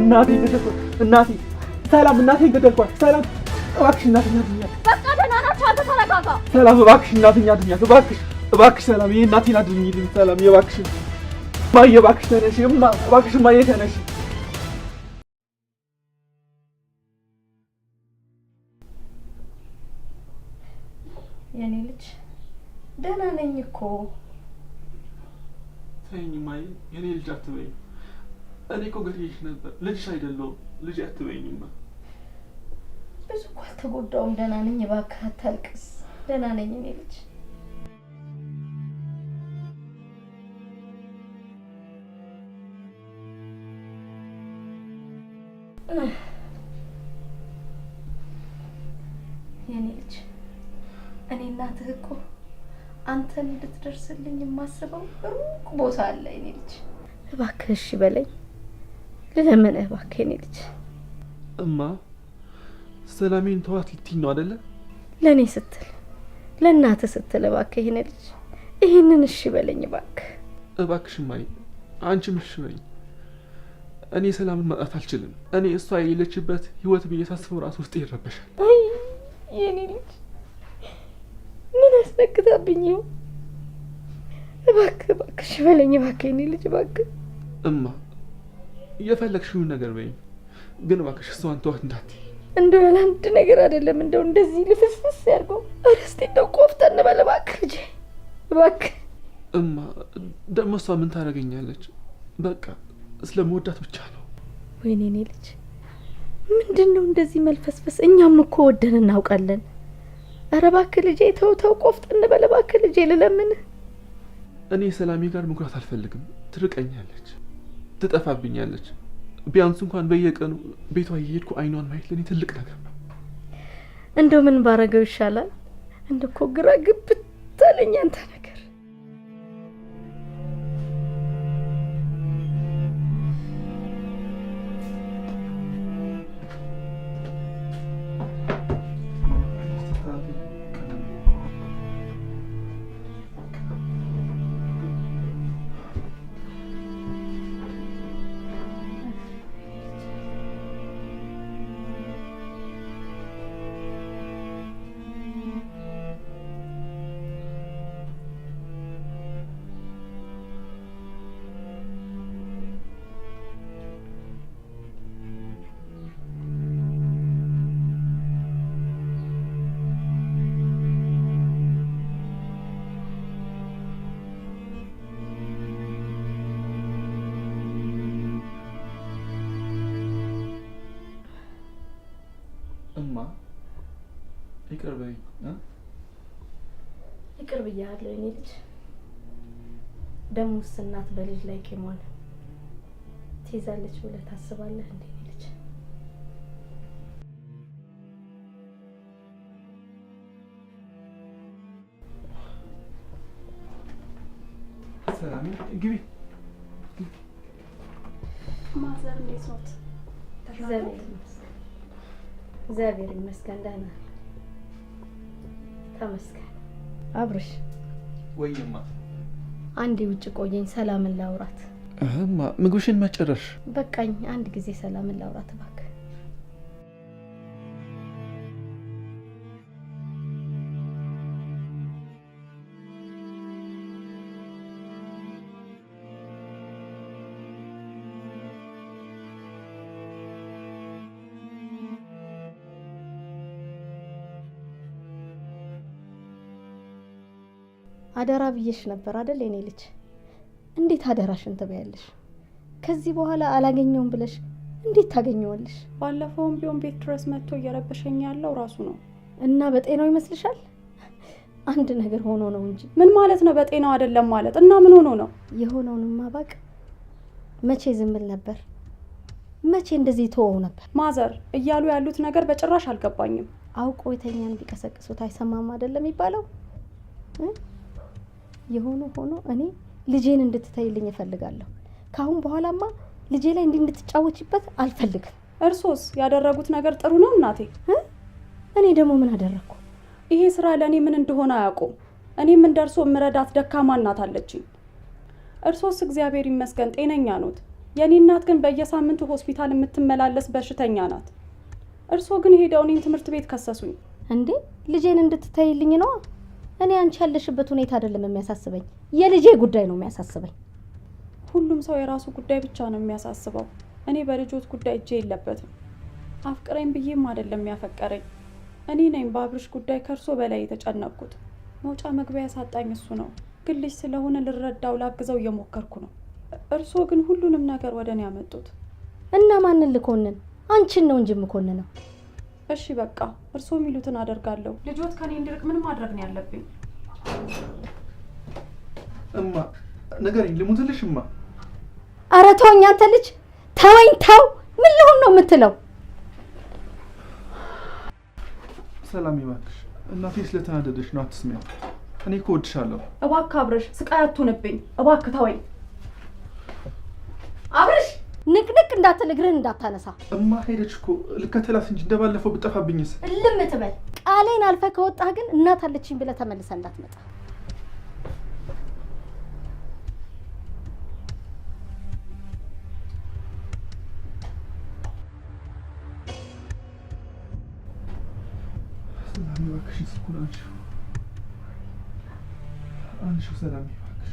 እናቴ ሰላም እናቴን ገደልኳት። ሰላም እባክሽ እናቴን አድኛት። በቃ ደህና ናቸው። አንተ ተረጋጋ። ሰላም እባክሽ እናቴን አድኛት። እባክሽ ሰላም ይሄ እናቴን አድኝልኝ። ሰላም እባክሽ ማየ እባክሽ ተነሺ። እባክሽ ማየ ተነሺ። የኔ ልጅ ደህና ነኝ እኮ። ተይኝ ማየ፣ የኔ ልጅ አትበይኝ። እኔ እኮ ገድዬሽ ነበር። ልጅሽ አይደለሁም። ልጅ አትበይኝማ። ብዙ እኮ አልተጎዳሁም። ደህና ነኝ። እባክህ አታልቅስ። ደህና ነኝ የኔ ልጅ። የኔ ልጅ እኔ እናትህ እኮ አንተን እንድትደርስልኝ የማስበው ሩቅ ቦታ አለ። የኔ ልጅ እባክህ እሺ በለኝ፣ ልለምንህ እባክህ የኔ ልጅ። እማ ሰላሜን ተዋት ልትይኝ ነው አይደለ? ለእኔ ስትል ለእናትህ ስትል እባክህ የኔ ልጅ ይህንን እሺ በለኝ እባክህ። እባክሽ እማዬ አንቺም እሺ በይኝ። እኔ ሰላምን ማጣት አልችልም። እኔ እሷ የሌለችበት ህይወት ብዬ ሳስበው ራስ ውስጥ ይረበሻል። አይ የኔ ልጅ ምን አስነክታብኝ ነው? እባክህ እባክህ እሺ በለኝ እባክህ የኔ ልጅ እባክህ። እማ የፈለግሽውን ነገር በይኝ፣ ግን እባክሽ እሷን ተዋት እንዳትዪ። እንደው ያለ አንድ ነገር አይደለም፣ እንደው እንደዚህ ልፍስፍስ ያድርገው። ኧረ እስኪ እንደው ቆፍጠን በል እባክህ ልጄ እባክህ። እማ ደግሞ እሷ ምን ታደርገኛለች? በቃ ስለመወዳት ብቻ ነው። ወይኔ እኔ ልጅ ምንድን ነው እንደዚህ መልፈስፈስ? እኛም እኮ ወደን እናውቃለን። ኧረ እባክህ ልጄ ተው ተው፣ ቆፍጠን በል እባክህ ልጄ ልለምንህ። እኔ ሰላሜ ጋር መኩራት አልፈልግም። ትርቀኛለች፣ ትጠፋብኛለች። ቢያንስ እንኳን በየቀኑ ቤቷ እየሄድኩ አይኗን ማየት ለኔ ትልቅ ነገር ነው። እንደው ምን ባረገው ይሻላል? እንደው እኮ ግራ ግብት አለኝ አንተ ነገር። እማ ይቅር በይኝ። ይቅር ብያለሁ የኔ ልጅ። ደሞስ እናት በልጅ ላይ ቂሟን ትይዛለች ብለህ ታስባለህ እንዴ ልጅ? ሰላም ግቢ። ማዘር እንዴት ኖት? እግዚአብሔር ይመስገን ደህና ተመስገን። አብርሽ ወይማ አንዴ ውጭ ቆየኝ፣ ሰላምን ላውራት። እማ ምግብሽን መጨረሽ? በቃኝ፣ አንድ ጊዜ ሰላምን ላውራት እባክህ። አደራ ብዬሽ ነበር አይደል የኔ ልጅ? እንዴት አደራሽን ትበያለሽ? ከዚህ በኋላ አላገኘውም ብለሽ እንዴት ታገኘዋለሽ? ባለፈውም ቢሆን ቤት ድረስ መጥቶ እየረበሸኝ ያለው ራሱ ነው። እና በጤናው ይመስልሻል? አንድ ነገር ሆኖ ነው እንጂ። ምን ማለት ነው በጤናው አይደለም ማለት? እና ምን ሆኖ ነው? የሆነውንማ ባቅ መቼ ዝም ብል ነበር? መቼ እንደዚህ ተወው ነበር? ማዘር እያሉ ያሉት ነገር በጭራሽ አልገባኝም። አውቆ የተኛን ቢቀሰቅሱት አይሰማም አይደለም የሚባለው? የሆነ ሆኖ እኔ ልጄን እንድትተይልኝ እፈልጋለሁ። ካሁን በኋላማ ልጄ ላይ እንድትጫወችበት አልፈልግም። እርሶስ ያደረጉት ነገር ጥሩ ነው እናቴ? እኔ ደግሞ ምን አደረኩ? ይሄ ስራ ለኔ ምን እንደሆነ አያውቁም። እኔም እንደርሶ ምረዳት ደካማ እናት አለችኝ። እርሶስ እግዚአብሔር ይመስገን ጤነኛ ኖት። የኔ እናት ግን በየሳምንቱ ሆስፒታል የምትመላለስ በሽተኛ ናት። እርሶ ግን ሄደው እኔን ትምህርት ቤት ከሰሱኝ። እንዴ ልጄን እንድትተይልኝ ነው? እኔ አንቺ ያለሽበት ሁኔታ አይደለም የሚያሳስበኝ፣ የልጄ ጉዳይ ነው የሚያሳስበኝ። ሁሉም ሰው የራሱ ጉዳይ ብቻ ነው የሚያሳስበው። እኔ በልጆት ጉዳይ እጄ የለበትም። አፍቅረኝ ብዬም አይደለም ያፈቀረኝ። እኔ ነኝ በአብርሽ ጉዳይ ከእርሶ በላይ የተጨነቅኩት። መውጫ መግቢያ ያሳጣኝ እሱ ነው። ግን ልጅ ስለሆነ ልረዳው ላግዘው እየሞከርኩ ነው። እርሶ ግን ሁሉንም ነገር ወደ እኔ ያመጡት። እና ማንን ልኮንን? አንቺን ነው እንጂ የምኮንነው። እሺ በቃ እርሶ የሚሉትን አደርጋለሁ። ልጆት ከኔ እንዲርቅ ምን ማድረግ ነው ያለብኝ? እማ ንገሪኝ፣ ልሙትልሽ እማ። ኧረ ተወኝ አንተ ልጅ ተወኝ፣ ተው። ምን ልሁን ነው የምትለው? ሰላም ይባክሽ፣ እናቴ ስለተናደደሽ ነው፣ አትስሚያት። እኔ እኮ እወድሻለሁ። እባክህ አብርሽ ስቃይ አትሁንብኝ፣ እባክህ ተወኝ። አብርሽ ንቅንቅ እንዳትል፣ እግርህን እንዳታነሳ። እማ ሄደች እኮ ልከተላት እንጂ እንደባለፈው ብጠፋብኝስ? እልም ትበል። ቃሌን አልፈህ ከወጣህ ግን እናት አለችኝ ብለህ ተመልሰህ እንዳትመጣ። ሰላም ይባክሽ፣ ስኩን አንሺው። ሰላም ይባክሽ።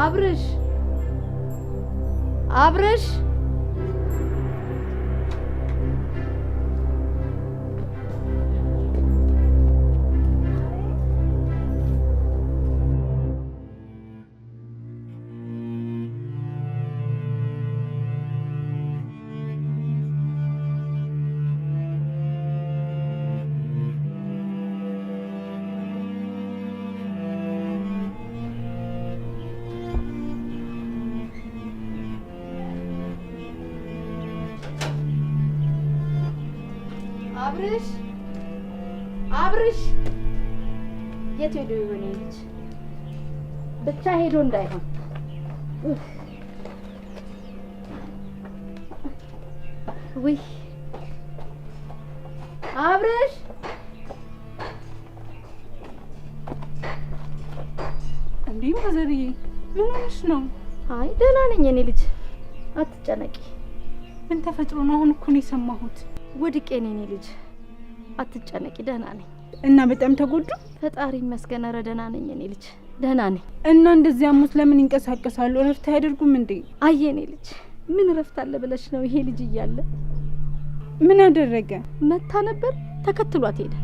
አብርሽ አብርሽ አብርሽ የት ሄዶ ይሆን ልጅ? ብቻ ሄዶ እንዳይሆን ውይ አብርሽ እንዴ ማዘርዬ ምን ሆነሽ ነው? አይ ደህና ነኝ የኔ ልጅ አትጨነቂ። ምን ተፈጥሮ ነው? አሁን እኮ ነው የሰማሁት። ወድቄ ነኝ የኔ ልጅ አትጨነቂ ደህና ነኝ። እና በጣም ተጎዱ? ፈጣሪ ይመስገን ኧረ ደህና ነኝ የኔ ልጅ ደህና ነኝ። እና እንደዚህ አሙት ለምን ይንቀሳቀሳሉ? እረፍት አያደርጉም እንዴ? አይ የኔ ልጅ ምን እረፍት አለ ብለሽ ነው? ይሄ ልጅ እያለ ምን አደረገ? መታ ነበር ተከትሏት ሄደ።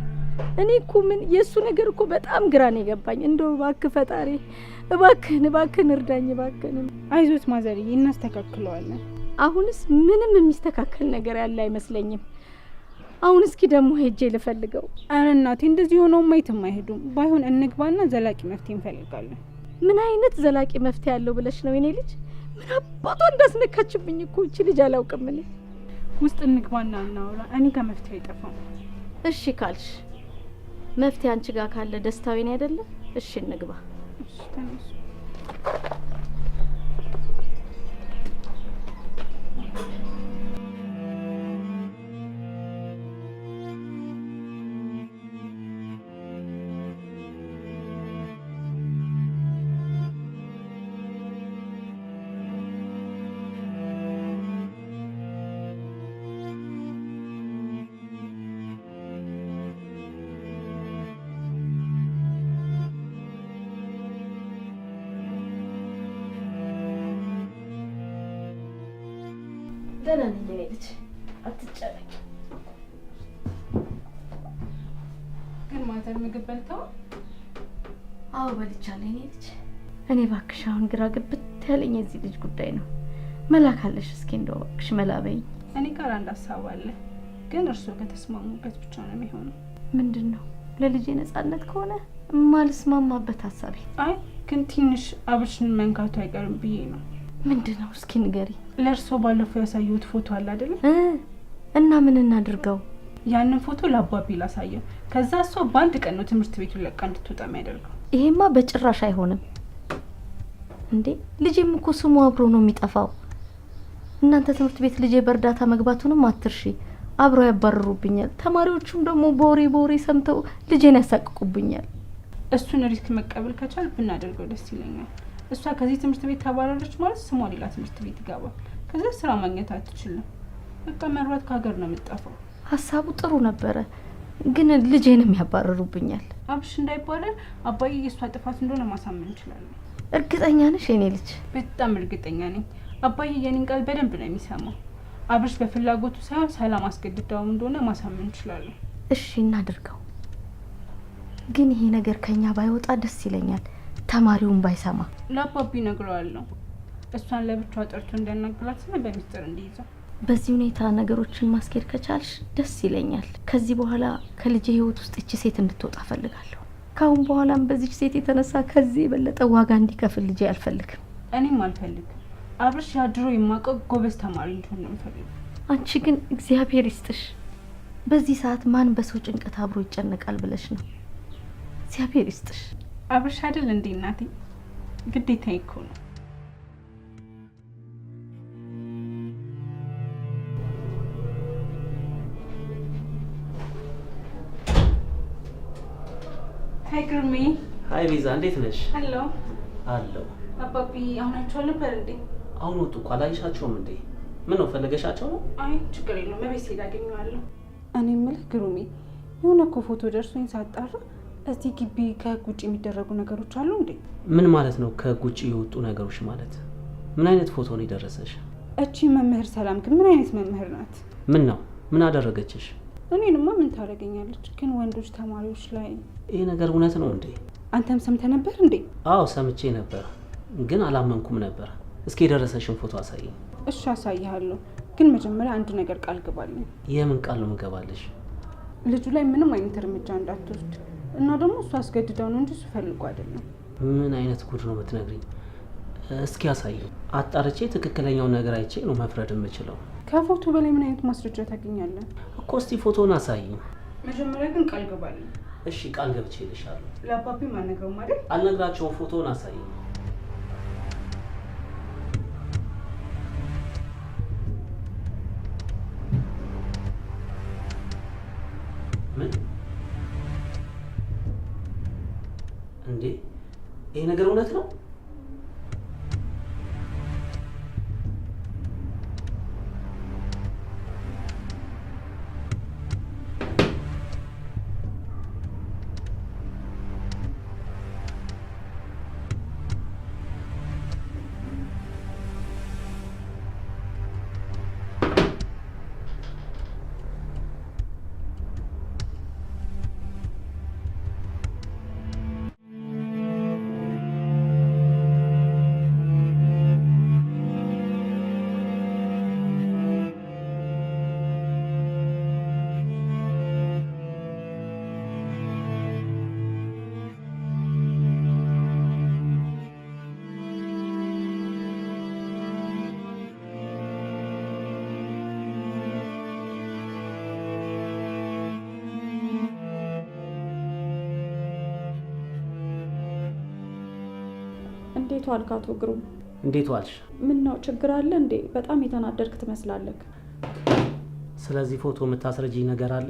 እኔ እኮ ምን የእሱ ነገር እኮ በጣም ግራ ነው የገባኝ። እንደው እባክህ ፈጣሪ እባክህን እርዳኝ እባክህን። አይዞት ማዘርዬ እናስተካክለዋለን። አሁንስ ምንም የሚስተካከል ነገር ያለ አይመስለኝም። አሁን እስኪ ደግሞ ሄጄ ልፈልገው። አረ እናቴ እንደዚህ ሆነው ማይተም አይሄዱም። ባይሆን እንግባና ዘላቂ መፍትሄ እንፈልጋለን። ምን አይነት ዘላቂ መፍትሄ ያለው ብለሽ ነው የኔ ልጅ? ምን አባቷ እንዳስነካችብኝ እኮ እቺ ልጅ አላውቅም። እኔ ውስጥ እንግባና እናውራ። እኔ ጋር መፍትሄ አይጠፋም። እሺ ካልሽ መፍትሄ አንቺ ጋር ካለ ደስታው የኔ አይደለም። እሺ እንግባ። እሺ ተነሱ። ደህና ነኝ የኔ ልጅ አትጨነቂ። ግን ማዘር ምግብ በልተው? አዎ በልቻለሁ የኔ ልጅ። እኔ እባክሽ አሁን ግራ ግብት ያለኝ የዚህ ልጅ ጉዳይ ነው። መላካለሽ እስኪ እንደው እባክሽ መላበኝ። እኔ ጋር አንድ ሀሳብ አለ፣ ግን እርስዎ ከተስማሙበት ብቻ ነው የሚሆነው። ምንድን ነው? ለልጄ ነጻነት ከሆነ የማልስማማበት ሀሳቤ። አይ ግን ትንሽ አብርሽን መንካቱ አይቀርም ብዬ ነው። ምንድን ነው እስኪ ንገሪ። ለእርስዎ ባለፈው ያሳየሁት ፎቶ አለ አይደል? እና ምን እናድርገው? ያንን ፎቶ ለአባቢ ላሳየው። ከዛ እሷ በአንድ ቀን ነው ትምህርት ቤቱን ለቃ እንድትወጣ የሚያደርገው። ይሄማ በጭራሽ አይሆንም እንዴ! ልጄም እኮ ስሙ አብሮ ነው የሚጠፋው። እናንተ ትምህርት ቤት ልጄ በእርዳታ መግባቱንም አትርሺ። አብረው ያባረሩብኛል። ተማሪዎቹም ደግሞ በወሬ ሰምተው ልጄን ያሳቅቁብኛል። እሱን ሪስክ መቀበል ከቻል ብናደርገው ደስ ይለኛል። እሷ ከዚህ ትምህርት ቤት ተባረረች ማለት ስሟ ሌላ ትምህርት ቤት ይገባል። ከዛ ስራ ማግኘት አትችልም። በቃ መሯት ከሀገር ነው የምትጠፋው። ሀሳቡ ጥሩ ነበረ፣ ግን ልጄንም ያባረሩብኛል። አብርሽ እንዳይባረር አባዬ የእሷ ጥፋት እንደሆነ ማሳመን እንችላለን። እርግጠኛ ነሽ የኔ ልጅ? በጣም እርግጠኛ ነኝ። አባዬ የኔን ቃል በደንብ ነው የሚሰማው። አብርሽ በፍላጎቱ ሳይሆን ሰላም አስገድዳው እንደሆነ ማሳመን እንችላለን። እሺ እናድርገው። ግን ይሄ ነገር ከኛ ባይወጣ ደስ ይለኛል። ተማሪውን ባይሰማ። ለአባቢ ነግረዋለሁ። እሷን ለብቻዋ ጠርቶ እንዲያናግራት እና በሚስጥር እንዲይዘው። በዚህ ሁኔታ ነገሮችን ማስኬድ ከቻልሽ ደስ ይለኛል። ከዚህ በኋላ ከልጄ ህይወት ውስጥ እቺ ሴት እንድትወጣ ፈልጋለሁ። ካሁን በኋላም በዚህ ሴት የተነሳ ከዚህ የበለጠ ዋጋ እንዲከፍል ልጄ አልፈልግም። እኔም አልፈልግም። አብርሽ ያድሮ የማውቀው ጎበዝ ተማሪ እንዲሆን ነው የምፈልገው። አንቺ ግን እግዚአብሔር ይስጥሽ። በዚህ ሰዓት ማን በሰው ጭንቀት አብሮ ይጨነቃል ብለሽ ነው? እግዚአብሔር ይስጥሽ። አብርሽ አይደል እንዴ እናቴ? ግዴታ እኮ ነው። ሃይ ግርሜ። ሃይ ቤዛ፣ እንዴት ነሽ? ሄሎ። አለው። አባቢ አሁናቸው ነበር እንዴ? አሁን ወጡ እኮ አላየሻቸውም እንዴ? ምን ነው ፈለገሻቸው ነው? አይ ችግር የለውም፣ በቤት ሄዳ አገኘዋለሁ። እኔ የምልህ ግሩሜ፣ የሆነ እኮ ፎቶ ደርሶኝ ሳጣራ እዚህ ግቢ ከህግ ውጭ የሚደረጉ ነገሮች አሉ እንዴ? ምን ማለት ነው ከህግ ውጭ የወጡ ነገሮች ማለት? ምን አይነት ፎቶ ነው የደረሰሽ? እቺ መምህር ሰላም ግን ምን አይነት መምህር ናት? ምን ነው ምን አደረገችሽ? እኔንማ ምን ታደርገኛለች? ግን ወንዶች ተማሪዎች ላይ ይሄ ነገር እውነት ነው እንዴ? አንተም ሰምተህ ነበር እንዴ? አዎ ሰምቼ ነበር፣ ግን አላመንኩም ነበር። እስኪ የደረሰሽን ፎቶ አሳይኝ። እሺ አሳይሃለሁ፣ ግን መጀመሪያ አንድ ነገር ቃል ግባልኝ። የምን ቃል ነው የምገባልሽ? ልጁ ላይ ምንም አይነት እርምጃ እንዳትወስድ እና ደግሞ እሱ አስገድደው ነው እንጂ እሱ ፈልጎ አይደለም። ምን አይነት ጉድ ነው የምትነግሪኝ? እስኪ ያሳየኝ። አጣርቼ ትክክለኛውን ነገር አይቼ ነው መፍረድ የምችለው። ከፎቶ በላይ ምን አይነት ማስረጃ ታገኛለህ እኮ? እስቲ ፎቶውን አሳይኝ። መጀመሪያ ግን ቃል ገባልኝ። እሺ ቃል ገብቼ ልሻለሁ። ለአባቢ ማነግረው ማለት አልነግራቸውም። ፎቶውን አሳይኝ። ምን እንዴ? ይሄ ነገር እውነት ነው? እንዴት ዋልክ አቶ ግሩም? እንዴት ዋልሽ? ምን ነው ችግር አለ እንዴ? በጣም የተናደድክ ትመስላለህ። ስለዚህ ፎቶ የምታስረጂኝ ነገር አለ?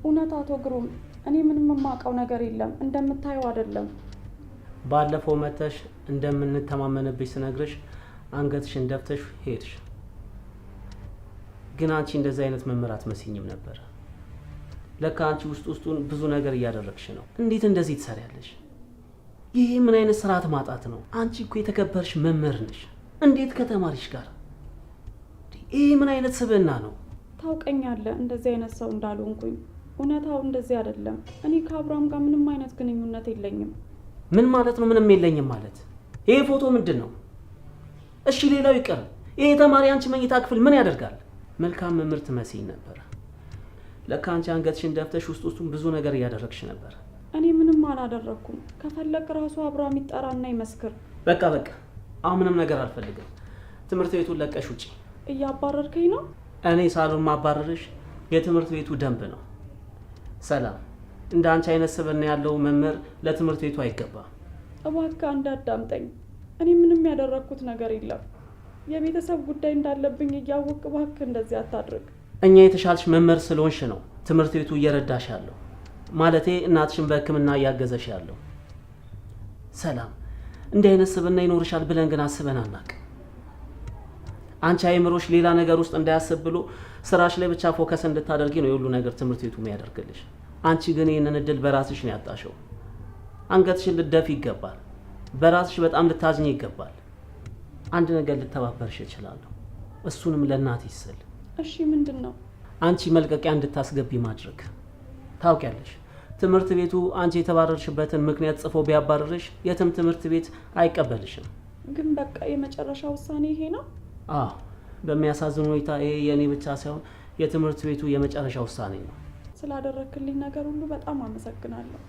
እውነት አቶ ግሩም፣ እኔ ምንም የማውቀው ነገር የለም። እንደምታየው አይደለም። ባለፈው መተሽ እንደምንተማመንብሽ ስነግርሽ አንገትሽን ደፍተሽ ሄድሽ። ግን አንቺ እንደዚህ አይነት መምህር አትመስይኝም ነበር። ለካ አንቺ ውስጡን ብዙ ነገር እያደረግሽ ነው። እንዴት እንደዚህ ትሰሪያለሽ? ይሄ ምን አይነት ስርዓት ማጣት ነው? አንቺ እኮ የተከበርሽ መምህር ነሽ። እንዴት ከተማሪሽ ጋር? ይሄ ምን አይነት ስብዕና ነው? ታውቀኛለህ እንደዚህ አይነት ሰው እንዳልሆንኩኝ። እውነታው እንደዚህ አይደለም። እኔ ከአብርሃም ጋር ምንም አይነት ግንኙነት የለኝም። ምን ማለት ነው ምንም የለኝም ማለት? ይሄ ፎቶ ምንድን ነው? እሺ ሌላው ይቀር፣ ይሄ ተማሪ አንቺ መኝታ ክፍል ምን ያደርጋል? መልካም መምህር ትመስይኝ ነበር። ለካ አንቺ አንገትሽን ደፍተሽ ውስጡን ብዙ ነገር እያደረግሽ ነበር። እኔ ምንም አላደረኩም። ከፈለክ ራሱ አብርሃም ይጠራና ይመስክር። በቃ አሁን ምንም ነገር አልፈልግም። ትምህርት ቤቱን ለቀሽ ውጪ። እያባረርከኝ ነው? እኔ ሳሎን ማባረርሽ የትምህርት ቤቱ ደንብ ነው። ሰላም፣ እንደ አንቺ አይነት ስብዕና ያለው መምህር ለትምህርት ቤቱ አይገባም። እባክህ እንዳዳምጠኝ። እኔ ምንም ያደረኩት ነገር የለም። የቤተሰብ ጉዳይ እንዳለብኝ እያወቅህ እባክህ እንደዚህ አታድርግ። እኛ የተሻልሽ መምህር ስለሆንሽ ነው ትምህርት ቤቱ እየረዳሽ ያለው። ማለቴ እናትሽን በሕክምና እያገዘሽ ያለው። ሰላም፣ እንዲህ አይነት ስብዕና ይኖርሻል ብለን ግን አስበን አናውቅም። አንቺ አይምሮሽ ሌላ ነገር ውስጥ እንዳያስብ ብሎ ስራሽ ላይ ብቻ ፎከስ እንድታደርጊ ነው የሁሉ ነገር ትምህርት ቤቱ የሚያደርግልሽ። አንቺ ግን ይህንን እድል በራስሽ ነው ያጣሽው። አንገትሽን ልትደፊ ይገባል። በራስሽ በጣም ልታዝኝ ይገባል። አንድ ነገር ልተባበርሽ እችላለሁ፣ እሱንም ለእናትሽ ስል። እሺ ምንድን ነው? አንቺ መልቀቂያ እንድታስገቢ ማድረግ። ታውቂያለሽ፣ ትምህርት ቤቱ አንቺ የተባረርሽበትን ምክንያት ጽፎ ቢያባረርሽ የትም ትምህርት ቤት አይቀበልሽም። ግን በቃ የመጨረሻ ውሳኔ ይሄ ነው? አዎ፣ በሚያሳዝን ሁኔታ ይሄ የእኔ ብቻ ሳይሆን የትምህርት ቤቱ የመጨረሻ ውሳኔ ነው። ስላደረክልኝ ነገር ሁሉ በጣም አመሰግናለሁ።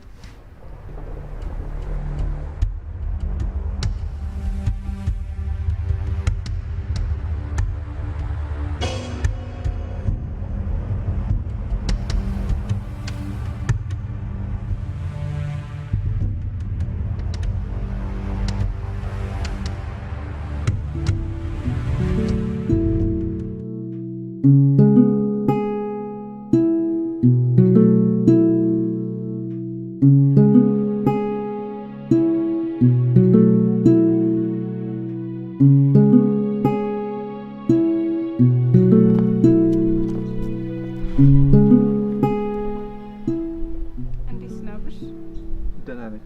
እንዴት ነብሽ? ደህና ነኝ።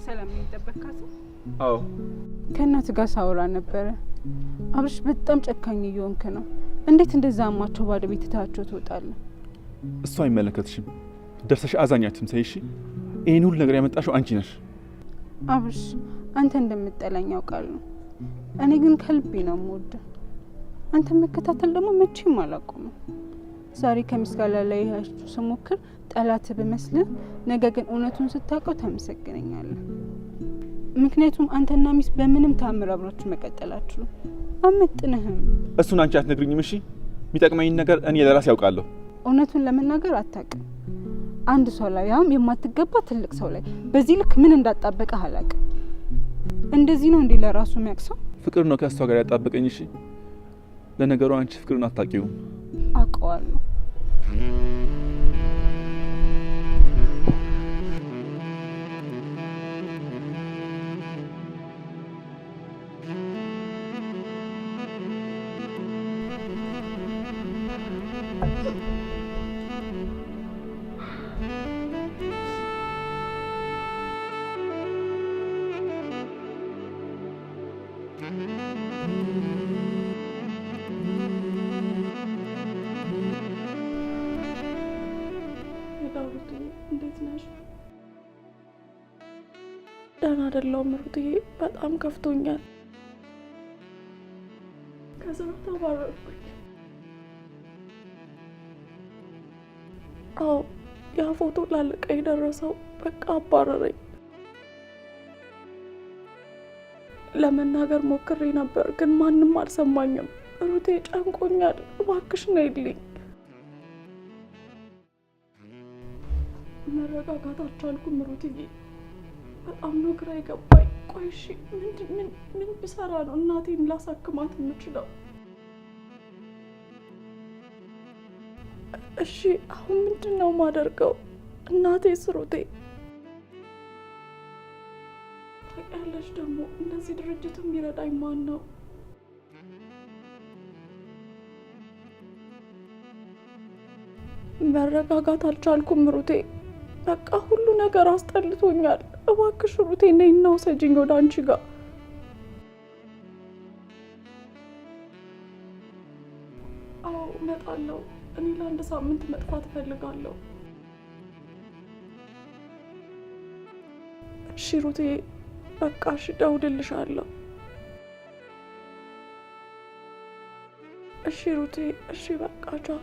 ሰላም ነው የጠበካት? አዎ። ከእናት ጋር ሳወራ ነበረ። አብርሽ በጣም ጨካኝ እየሆንክ ነው። እንዴት እንደዛ አማቸው ባዶ ቤት ትታቸው ትወጣለህ? እሱ አይመለከትሽም። ደርሰሽ አዛኛችም ሰይሽ። ይሄን ሁሉ ነገር ያመጣሽው አንቺ ነሽ። አብርሽ አንተ እንደምጠላኝ ያውቃለሁ። እኔ ግን ከልቤ ነው የምወደው። አንተ መከታተል ደግሞ መቼም አላቆምም። ዛሬ ከሚስጋላ ላይ ያችሁ ስሞክር ጠላት በመስልህ ነገ ግን እውነቱን ስታውቀው ታመሰግነኛለህ። ምክንያቱም አንተና ሚስ በምንም ታምር አብራችሁ መቀጠላችሁ አመጥነህም። እሱን አንቺ አትነግሪኝም እሺ? የሚጠቅመኝ ነገር እኔ ለራሴ ያውቃለሁ። እውነቱን ለመናገር አታውቅም። አንድ ሰው ላይ ያም የማትገባ ትልቅ ሰው ላይ በዚህ ልክ ምን እንዳጣበቀህ አላውቅም። እንደዚህ ነው እንዴ ለራሱ የሚያቅሰው? ፍቅር ነው ከሷ ጋር ያጣበቀኝ። እሺ ለነገሩ አንቺ ፍቅርን አታውቂውም። አውቀዋለሁ። እንዴት ነሽ? ደህና አይደለሁም ሩትዬ፣ በጣም ከፍቶኛል። ከስራ ተባረርኩኝ። አዎ ያ ፎቶ ላለቀ የደረሰው በቃ አባረረኝ። ለመናገር ሞክሬ ነበር ግን ማንም አልሰማኝም። ሩቴ ጨንቆኛል፣ እባክሽ ነይልኝ። መረጋጋት አልቻልኩም ሩትዬ፣ በጣም ነው ግራ የገባኝ። ቆይ እሺ ምን ብሰራ ነው እናቴን ላሳክማት የምችለው? እሺ አሁን ምንድን ነው ማደርገው? እናቴስ ሩቴ? ታውቂያለሽ ደግሞ እነዚህ ድርጅት የሚረዳኝ ማን ነው? መረጋጋት አልቻልኩም ሩቴ፣ በቃ ሁሉ ነገር አስጠልቶኛል። እባክሽ ሩቴ ነይና ውሰጂኝ ወደ አንቺ ጋር። አዎ እመጣለሁ። እኔ ለአንድ ሳምንት መጥፋት እፈልጋለሁ። እሺ ሩቴ በቃ እሺ፣ እደውልልሻለሁ። እሺ ሩቴ፣ እሺ በቃ ቻው።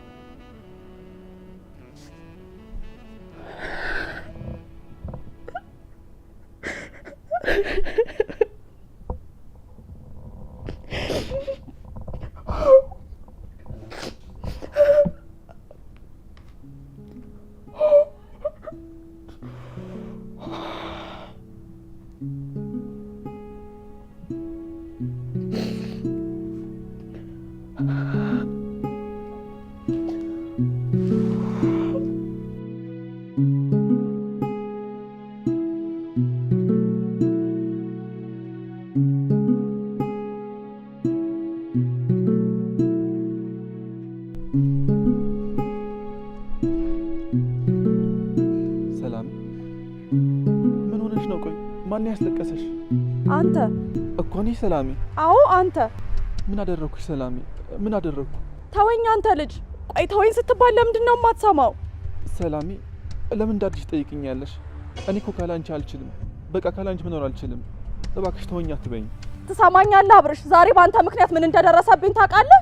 ማን ያስለቀሰሽ? አንተ እኮ ነኝ ሰላሜ። አዎ አንተ። ምን አደረኩሽ ሰላሜ? ምን አደረኩ? ተወኝ አንተ ልጅ። ቆይ ተወኝ ስትባል ለምንድን ነው የማትሰማው? ሰላሜ ለምን እንዳልሽ ጠይቅኛለሽ? እኔ እኮ ካላንቺ አልችልም። በቃ ካላንቺ መኖር አልችልም። እባክሽ ተወኝ አትበይኝ። ትሰማኛለህ አብርሽ? ዛሬ በአንተ ምክንያት ምን እንደደረሰብኝ ታውቃለህ?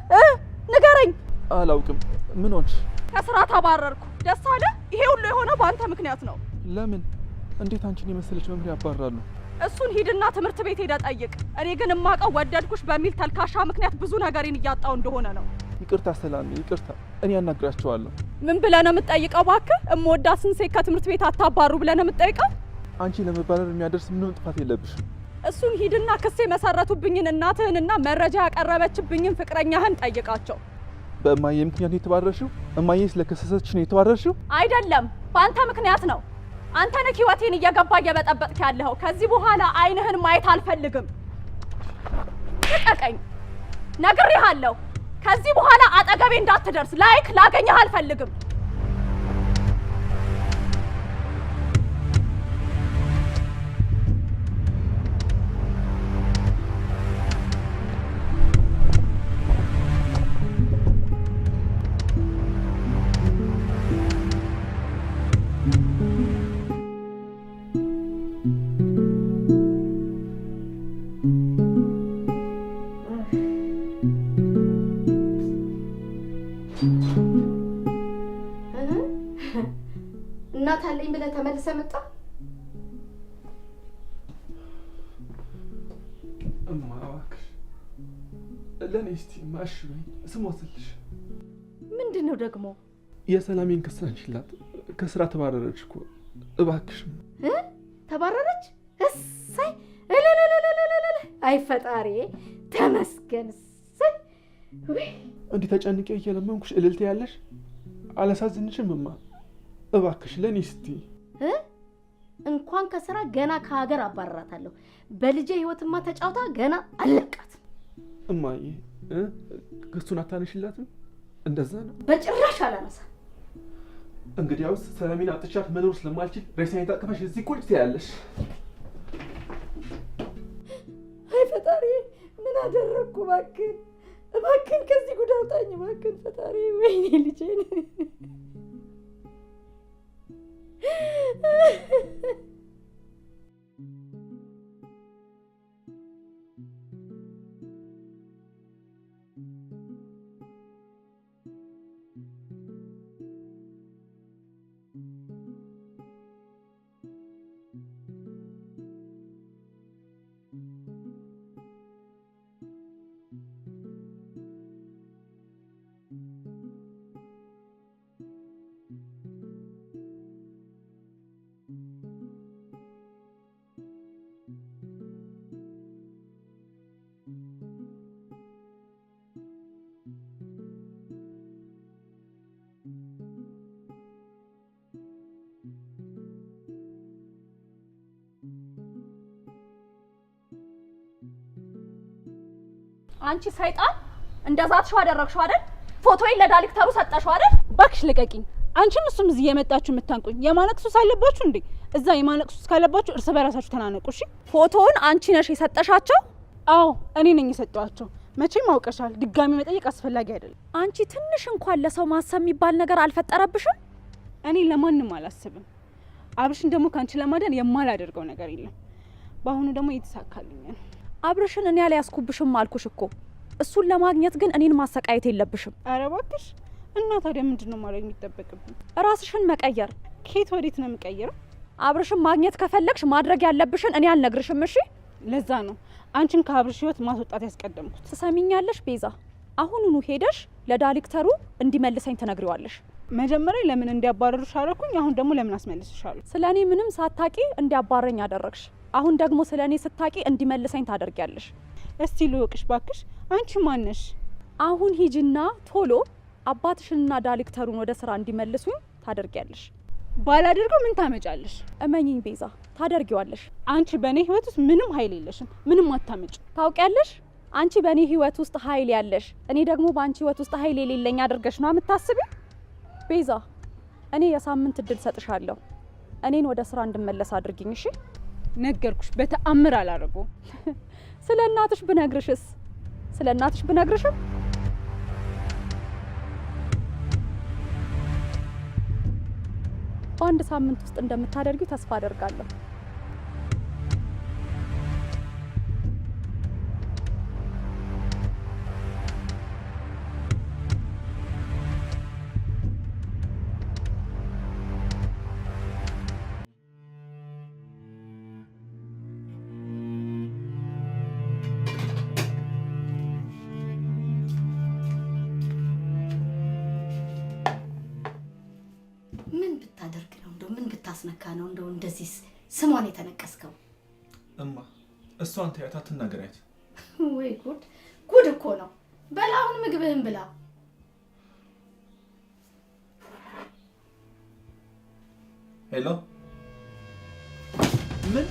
ንገረኝ። አላውቅም። ምን ሆንሽ? ከስራ ተባረርኩ። ደስ አለ? ይሄ ሁሉ የሆነው በአንተ ምክንያት ነው። ለምን? እንዴት አንቺን የመሰለች መምሪያ ያባራሉ? እሱን ሂድና ትምህርት ቤት ሄደ ጠይቅ። እኔ ግን እማውቀው ወደድኩሽ በሚል ተልካሻ ምክንያት ብዙ ነገሬን እያጣው እንደሆነ ነው። ይቅርታ ሰላሜ፣ ይቅርታ። እኔ ያናግራቸዋለሁ። ምን ብለህ ነው የምትጠይቀው? እባክህ እምወዳትን ሴት ከትምህርት ቤት አታባሩ ብለህ ነው የምትጠይቀው? አንቺ ለመባረር የሚያደርስ ምንም ጥፋት የለብሽም። እሱን ሂድና ክስ የመሰረቱብኝን እናትህንና መረጃ ያቀረበችብኝን ፍቅረኛህን ጠይቃቸው። በእማዬ ምክንያት ነው የተባረርሽው? እማዬ ስለከሰሰች ነው የተባረርሽው? አይደለም፣ በአንተ ምክንያት ነው። አንተ ነህ ህይወቴን እየገባ እየበጠበጥክ ያለኸው። ከዚህ በኋላ አይንህን ማየት አልፈልግም። ልቀቀኝ፣ ነግሬሃለሁ። ከዚህ በኋላ አጠገቤ እንዳትደርስ። ላገኘህ አልፈልግም። እናት አለኝ ብለህ ተመልሰህ መጣ? እማ እባክሽ ለእኔ እስቲ ማሽ በይኝ፣ ስሞትልሽ። ምንድን ነው ደግሞ? የሰላሜን ክስ አንቺላት፣ ከስራ ተባረረች እኮ። እባክሽ። ተባረረች? እሰይ! አይ ፈጣሪ ተመስገን። እሰይ! እንዲህ ተጨንቄ እየለመንኩሽ እልልት ያለሽ አላሳዝንሽም? እማ እባክሽ ለእኔ እስቲ። እንኳን ከስራ ገና ከሀገር አባረራታለሁ። በልጄ ህይወትማ ተጫውታ ገና አለቃት። እማዬ ክሱን አታነሽላትም? እንደዛ ነው? በጭራሽ አላነሳ። እንግዲያውስ ሰላሜን አጥቻት መኖር ስለማልችል ሬሳዬን ታቅፈሽ እዚህ ቁጭ ትያለሽ። አይ ፈጣሪ ምን አደረግኩ? እባክህን እባክህን ከዚህ ጉድ አውጣኝ እባክህን ፈጣሪ። ወይኔ ልጄን አንቺ ሰይጣን እንደዛትሽው አደረግሽው አይደል? ፎቶዬን ለዳይሬክተሩ ሰጠሽው አይደል? ባክሽ ልቀቂኝ። አንቺም እሱም እዚህ የመጣችሁ የምታንቁኝ የማለቅሱስ አለባችሁ እንዴ? እዛ የማለቅሱስ ካለባችሁ እርስ በራሳችሁ ተናነቁ። እሺ ፎቶውን አንቺ ነሽ የሰጠሻቸው? አዎ እኔ ነኝ የሰጠኋቸው። መቼም አውቀሻል። ድጋሚ መጠየቅ አስፈላጊ አይደለም። አንቺ ትንሽ እንኳን ለሰው ማሰብ የሚባል ነገር አልፈጠረብሽም? እኔ ለማንም አላስብም። አብርሽን ደግሞ ካንቺ ለማዳን የማላደርገው ነገር የለም። በአሁኑ ደግሞ እየተሳካልኛል። አብርሽን እኔ አልያዝኩብሽም አልኩሽ እኮ። እሱን ለማግኘት ግን እኔን ማሰቃየት የለብሽም። ኧረ እባክሽ። እና ታዲያ ምንድነው ማድረግ የሚጠበቅብኝ? ራስሽን መቀየር። ከየት ወዴት ነው የምቀይረው? አብርሽን ማግኘት ከፈለግሽ ማድረግ ያለብሽን እኔ አልነግርሽም። እሺ? ለዛ ነው አንቺን ከአብርሽ ህይወት ማስወጣት ያስቀደምኩት። ትሰሚኛለሽ ቤዛ? አሁኑኑ ሄደሽ ለዳይሬክተሩ እንዲመልሰኝ ትነግሪዋለሽ። መጀመሪያ ለምን እንዲያባረሩሽ አደረኩኝ። አሁን ደግሞ ለምን አስመልስሻለሁ? ስለኔ ምንም ሳታቂ እንዲያባረኝ አደረግሽ። አሁን ደግሞ ስለኔ ስታቂ እንዲመልሰኝ ታደርጊያለሽ። እስቲ ልወቅሽ ባክሽ። አንቺ ማነሽ? አሁን ሂጂና ቶሎ አባትሽንና ዳይሬክተሩን ወደ ስራ እንዲመልሱኝ ታደርጊያለሽ። ባላደርገው ምን ታመጫለሽ? እመኚኝ ቤዛ፣ ታደርጊዋለሽ። አንቺ በእኔ ህይወት ውስጥ ምንም ኃይል የለሽም። ምንም አታመጭ። ታውቂያለሽ? አንቺ በእኔ ህይወት ውስጥ ኃይል ያለሽ፣ እኔ ደግሞ በአንቺ ህይወት ውስጥ ኃይል የሌለኝ አድርገሽ ነው የምታስቢው? ቤዛ፣ እኔ የሳምንት እድል ሰጥሻለሁ። እኔን ወደ ስራ እንድመለስ አድርጊኝ። እሺ? ነገርኩሽ። በተአምር አላደርገው። ስለ እናትሽ ብነግርሽስ? ስለ እናትሽ ብነግርሽም በአንድ ሳምንት ውስጥ እንደምታደርጊው ተስፋ አደርጋለሁ። አስነካ ነው እንደው እንደዚህ ስሟን የተነቀስከው? እማ እሷን ተያት፣ አትናገሪያት። ወይ ጉድ ጉድ እኮ ነው። በላ አሁን ምግብህን ብላ። ሄሎ ምን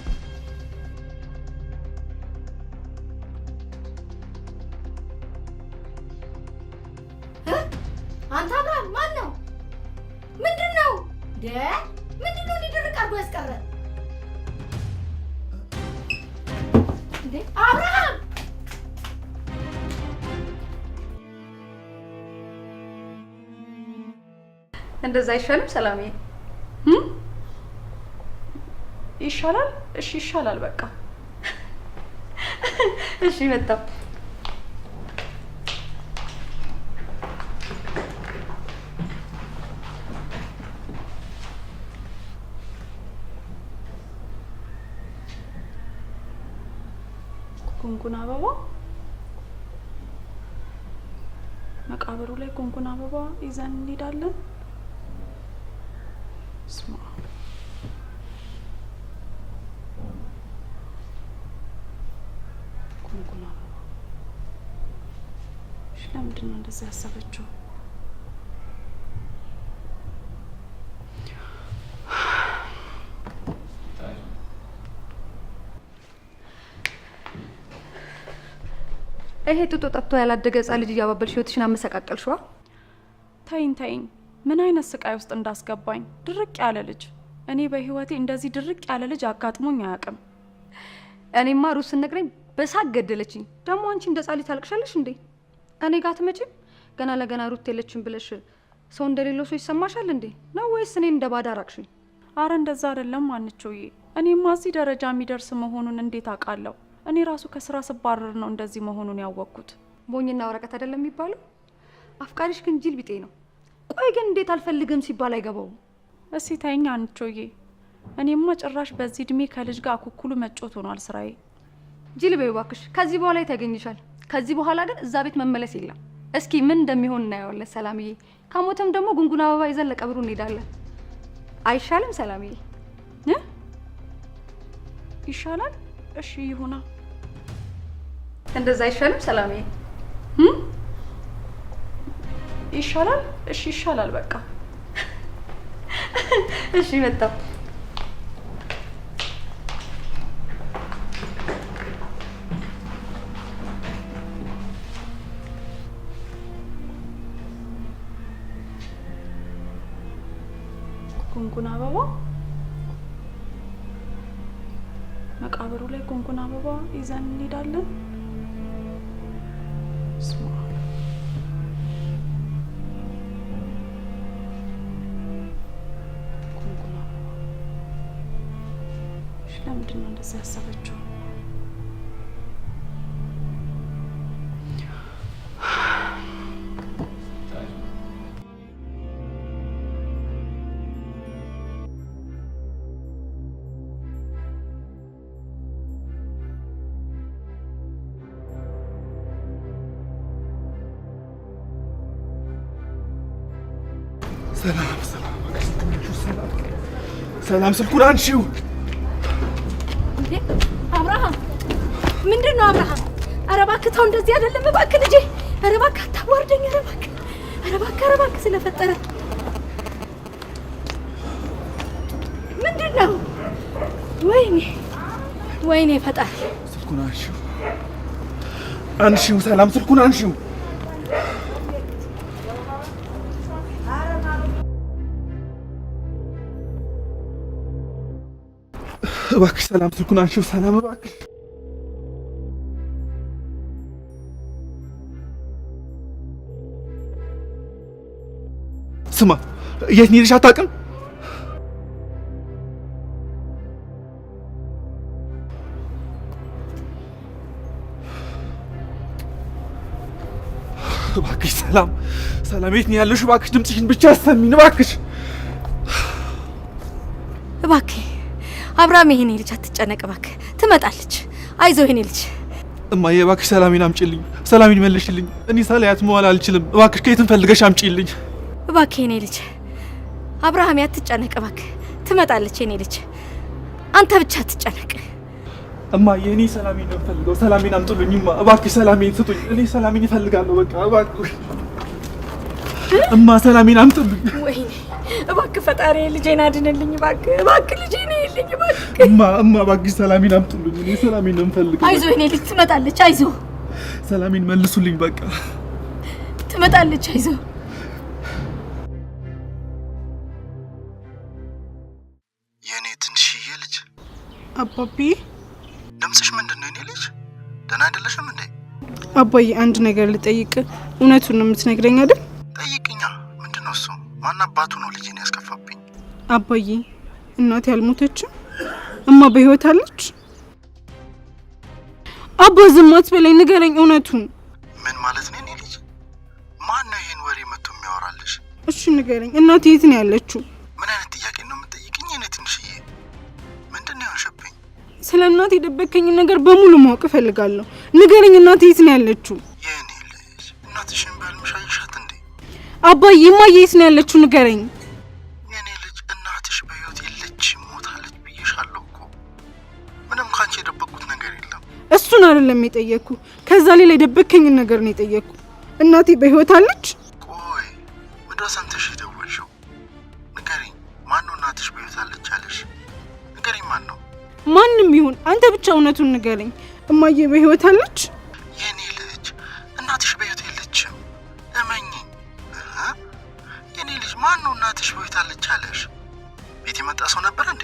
አንተ አብርሃም ማን ነው? ምንድነው ምንድነው ሊደርቅ አድርጎ ያስቀረ እንዴ? አብርሃም እንደዛ አይሻልም ሰላሜ? ይሻላል። እሺ ይሻላል። በቃ እሺ መጣሁ። ጉንጉን አበባ መቃብሩ ላይ ጉንጉን አበባ ይዘን እንሄዳለን። ስማ ጉንጉን አበባ ለምንድን ነው እንደዛ ያሰበችው? ይሄ ጡጦ ጠብቶ ያላደገ ሕፃን ልጅ እያባበልሽ ህይወትሽን አመሰቃቀልሽዋ። ተይኝ ምን አይነት ስቃይ ውስጥ እንዳስገባኝ። ድርቅ ያለ ልጅ እኔ በህይወቴ እንደዚህ ድርቅ ያለ ልጅ አጋጥሞኝ አያውቅም። እኔማ ሩስ ነግረኝ በሳቅ ገደለችኝ። ደግሞ አንቺ እንደ ጻሊ ታልቅሻለሽ እንዴ? እኔ ጋር አትመጪም? ገና ለገና ሩት የለችም ብለሽ ሰው እንደሌለው ሰው ይሰማሻል እንዴ? ነው ወይስ እኔን እንደ ባዳ ራቅሽኝ? አረ እንደዛ አይደለም አንቺዬ። እኔማ እዚህ ደረጃ የሚደርስ መሆኑን እንዴት አውቃለሁ? እኔ ራሱ ከስራ ስባረር ነው እንደዚህ መሆኑን ያወቅኩት። ሞኝና ወረቀት አይደለም የሚባለው? አፍቃሪሽ ግን ጅል ቢጤ ነው። ቆይ ግን እንዴት አልፈልግም ሲባል አይገባውም? እስቲ ተይኝ አንቺዬ። እኔማ ጭራሽ በዚህ እድሜ ከልጅ ጋር አኩኩሉ መጮት ሆኗል ስራዬ። ጅል በይው እባክሽ። ከዚህ በኋላ ይታገኝሻል። ከዚህ በኋላ ግን እዛ ቤት መመለስ የለም። እስኪ ምን እንደሚሆን እናየዋለን ሰላምዬ። ከሞተም ደግሞ ጉንጉን አበባ ይዘን ለቀብሩ እንሄዳለን። አይሻልም ሰላምዬ? ይሻላል። እሺ ይሁና። እንደዛ አይሻልም ሰላምዬ? ይሻላል። እሺ ይሻላል። በቃ እሺ መጣሁ። ጉንጉን አበባ መቃብሩ ላይ ጉንጉን አበባ ይዘን እንሄዳለን። ስማ ጉንጉን አበባ ለምንድን ነው እንደዛ ያሰበችው? ሰላም ስልኩን አንሺው። እንዴ አብርሃም፣ ምንድን ነው አብርሃም? ኧረ እባክህ ተው፣ እንደዚህ አይደለም እባክህ ልጄ። ኧረ እባክህ አታዋርደኝ። ኧረ እባክህ፣ ኧረ እባክህ ስለፈጠረ ምንድን ነው? ወይኔ ፈጣሪ። ስልኩን አንሺው፣ ሰላም ስልኩን አንሺው። እባክሽ ሰላም ስልኩን አንሺው። ሰላም እባክሽ። ስማ፣ የት ሄደሽ አታውቅም? እባክሽ ሰላም፣ የት ነው ያለሽ? እባክሽ ድምፅሽን ብቻ አሰሚን እባክሽ። እባክህ አብርሃም፣ ይሄኔ ልጅ አትጨነቅ እባክህ፣ ትመጣለች። አይዞህ ይሄኔ ልጅ። እማዬ እባክሽ ሰላሜን አምጪልኝ፣ ሰላሜን መልሽልኝ። እኔ ሳላያት መዋል አልችልም። እባክሽ ከየትም ፈልገሽ አምጪልኝ እባክህ የኔ ልጅ። አብርሃም አትጨነቅ እባክህ፣ ትመጣለች የኔ ልጅ። አንተ ብቻ አትጨነቅ እማዬ። እኔ ሰላሜን ነው የምፈልገው። ሰላሜን አምጡልኝማ እባክሽ፣ ሰላሜን ስጡኝ። እኔ ሰላሜን እፈልጋለሁ። በቃ እባክሽ እማ ሰላሜን አምጡልኝ። ወይኔ እባክህ ፈጣሪ ልጄን አድንልኝ እባክህ ልጄን ይልኝ እባክህ። እማ እባክሽ ሰላሜን አምጡልኝ። እኔ ሰላሜን ነው የምፈልገው። አይዞህ የኔ ልጅ፣ ትመጣለች። አይዞህ ሰላሜን መልሱልኝ። በቃ ትመጣለች። አይዞህ የኔ ትንሽዬ ልጅ። አባቢ ድምፅሽ ምንድን ነው? የኔ ልጅ ደህና አይደለሽም እንዴ? አባዬ አንድ ነገር ልጠይቅ። እውነቱን ነው የምትነግረኝ አይደል? ጠይቅኛ። ምንድን ነው እሱ? ማን አባቱ ነው ልጄን ያስከፋብኝ? አባዬ እናቴ አልሞተችም። እማ በህይወት አለች። አባ ዝም አትበለኝ፣ ንገረኝ እውነቱን። ምን ማለት ነው? የኔ ልጅ ማን ነው ይሄን ወሬ መጥቶ የሚያወራልሽ? እሺ ንገረኝ፣ እናቴ የት ነው ያለችው? ምን አይነት ጥያቄ ነው የምትጠይቅኝ? የኔ ትንሽዬ ምንድን ነው የሆንሽብኝ? ስለ እናቴ የደበከኝ ነገር በሙሉ ማወቅ እፈልጋለሁ። ንገረኝ፣ እናቴ የት ነው ያለችው? የኔ ልጅ እናትሽን በህልምሽ አየሻት እንዴ? አባዬ እማዬ የት ነው ያለችው? ንገረኝ። የኔ ልጅ እናትሽ በህይወት የለችም፣ ሞታለች ብዬሻለሁ እኮ። ምንም ካንቺ የደበቅኩት ነገር የለም። እሱን አይደለም የጠየቅኩ፣ ከዛ ሌላ የደበከኝን ነገር ነው የጠየቅኩ። እናቴ በህይወት አለች? ቆይ ምንድነው ሰምተሽ የደወልሽው? ንገሪኝ፣ ማነው እናትሽ በህይወት አለች አለሽ? ንገሪኝ፣ ማን ነው? ማንም ይሁን አንተ ብቻ እውነቱን ንገረኝ። እማዬ በህይወት አለች? የኔ ልጅ እናትሽ በህይወት የለችም፣ እመኚኝ። የኔ ልጅ ማነው እናትሽ በህይወት አለች አለሽ? ቤት የመጣ ሰው ነበር እንዴ?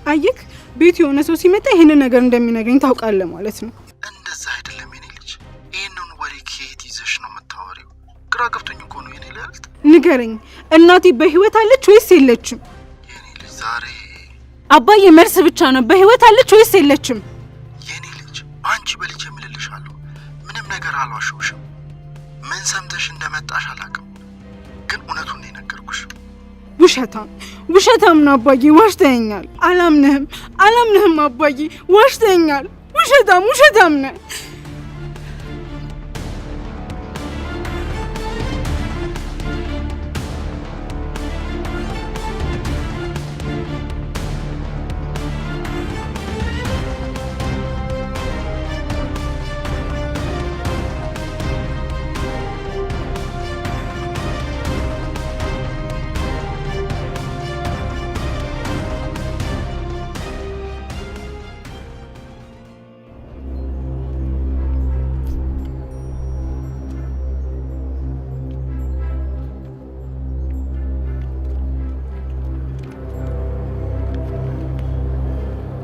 አየክ፣ ቤት የሆነ ሰው ሲመጣ ይሄንን ነገር እንደሚነግረኝ ታውቃለህ ማለት ነው። እንደዛ አይደለም የኔ ልጅ። ይሄንን ወሬ ከየት ይዘሽ ነው የምታወሪው? ግራ ገብቶኝ እኮ ነው የኔ ልዕልት። ንገረኝ፣ እናቴ በህይወት አለች ወይስ የለችም? የኔ ልጅ ዛሬ አባዬ መልስ ብቻ ነው። በህይወት አለች ወይስ የለችም? የኔ ልጅ አንቺ በልጅ የምልልሻለሁ፣ ምንም ነገር አልዋሸሁሽም። ምን ሰምተሽ እንደመጣሽ አላውቅም፣ ግን እውነቱን ነው የነገርኩሽ። ውሸታም ነው አባዬ፣ ዋሽተኸኛል። አላምንህም አባዬ፣ ዋሽተኸኛል። ውሸታም ነህ።